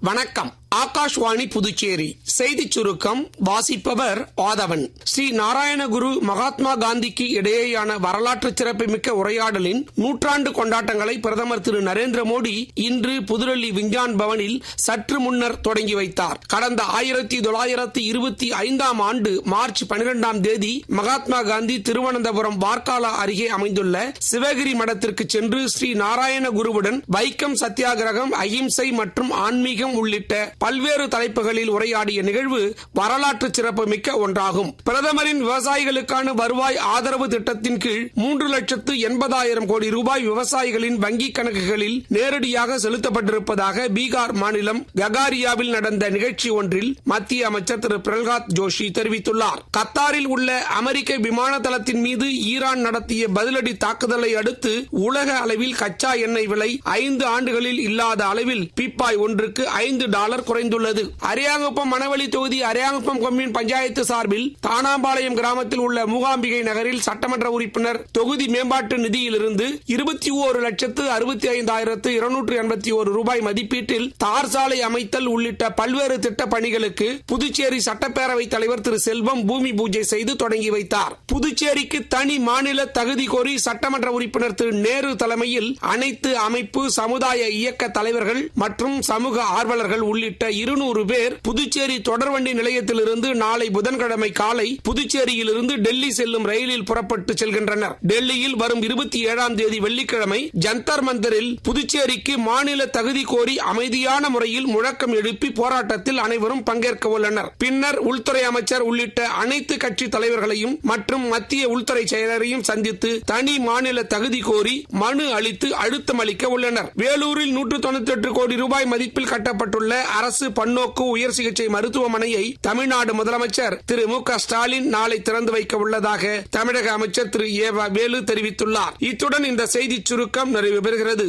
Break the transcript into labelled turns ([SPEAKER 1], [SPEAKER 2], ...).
[SPEAKER 1] வணக்கம். ஆகாஷ்வாணி புதுச்சேரி செய்திச் சுருக்கம் வாசிப்பவர் ஆதவன். ஸ்ரீ நாராயணகுரு மகாத்மா காந்திக்கு இடையேயான வரலாற்று சிறப்புமிக்க உரையாடலின் நூற்றாண்டு கொண்டாட்டங்களை பிரதமர் திரு நரேந்திர மோடி இன்று புதுடெல்லி விஞ்ஞான் பவனில் சற்று முன்னர் தொடங்கி வைத்தார். கடந்த 1925 ஆண்டு மார்ச் 12ஆம் தேதி மகாத்மா காந்தி திருவனந்தபுரம் வார்காலா அருகே அமைந்துள்ள சிவகிரி மடத்திற்கு சென்று ஸ்ரீ நாராயணகுருவுடன் வைக்கம் சத்தியாகிரகம், அகிம்சை மற்றும் ஆன்மீகம் உள்ளிட்ட பல்வேறு தலைப்புகளில் உரையாடிய நிகழ்வு வரலாற்று சிறப்புமிக்க ஒன்றாகும். பிரதமரின் விவசாயிகளுக்கான வருவாய் ஆதரவு திட்டத்தின் கீழ் 3,80,000 கோடி ரூபாய் விவசாயிகளின் வங்கிக் கணக்குகளில் நேரடியாக செலுத்தப்பட்டிருப்பதாக பீகார் மாநிலம் ககாரியாவில் நடந்த நிகழ்ச்சி ஒன்றில் மத்திய அமைச்சர் திரு பிரல்ஹாத் ஜோஷி தெரிவித்துள்ளார். கத்தாரில் உள்ள அமெரிக்க விமான தளத்தின் மீது ஈரான் நடத்திய பதிலடி தாக்குதலை அடுத்து உலக அளவில் கச்சா எண்ணெய் விலை 5 ஆண்டுகளில் இல்லாத அளவில் பீப்பாய் ஒன்றுக்கு $5 குறைந்துள்ளது. அரியாங்குப்பம் மணவெளி தொகுதி அரியாங்குப்பம் கொம்யூன் பஞ்சாயத்து சார்பில் தானாம்பாளையம் கிராமத்தில் உள்ள மூகாம்பிகை நகரில் சட்டமன்ற உறுப்பினர் தொகுதி மேம்பாட்டு நிதியிலிருந்து 21,65,281 ரூபாய் மதிப்பீட்டில் தார் சாலை அமைத்தல் உள்ளிட்ட பல்வேறு திட்ட பணிகளுக்கு புதுச்சேரி சட்டப்பேரவைத் தலைவர் திரு செல்வம் பூமி பூஜை செய்து தொடங்கி வைத்தார். புதுச்சேரிக்கு தனி மாநில தகுதி கோரி சட்டமன்ற உறுப்பினர் திரு நேரு தலைமையில் அனைத்து அமைப்பு சமுதாய இயக்க தலைவர்கள் மற்றும் சமூக ஆர்வலர்கள் உள்ளிட்ட 200 பேர் புதுச்சேரி தொடர்வண்டி நிலையத்திலிருந்து நாளை புதன்கிழமை காலை புதுச்சேரியிலிருந்து டெல்லி செல்லும் ரயிலில் புறப்பட்டு செல்கின்றனர். டெல்லியில் வரும் 27ஆம் தேதி வெள்ளிக்கிழமை ஜந்தர் மந்தரில் புதுச்சேரிக்கு மாநில தகுதி கோரி அமைதியான முறையில் முழக்கம் எழுப்பி போராட்டத்தில் அனைவரும் பங்கேற்க உள்ளனர். பின்னர் உள்துறை அமைச்சர் உள்ளிட்ட அனைத்து கட்சி தலைவர்களையும் மற்றும் மத்திய உள்துறை செயலரையும் சந்தித்து தனி மாநில தகுதி கோரி மனு அளித்து அழுத்தம் அளிக்க உள்ளனர். வேலூரில் 198 கோடி ரூபாய் மதிப்பில் கட்டப்பட்டுள்ள அரசு பன்னோக்கு உயர் சிகிச்சை மருத்துவமனையை தமிழ்நாடு முதலமைச்சர் திரு மு.க. ஸ்டாலின் நாளை திறந்து வைக்க உள்ளதாக தமிழக அமைச்சர் திரு ஏ. வேலு தெரிவித்துள்ளார். இத்துடன் இந்த செய்திச் சுருக்கம் நிறைவு பெறுகிறது.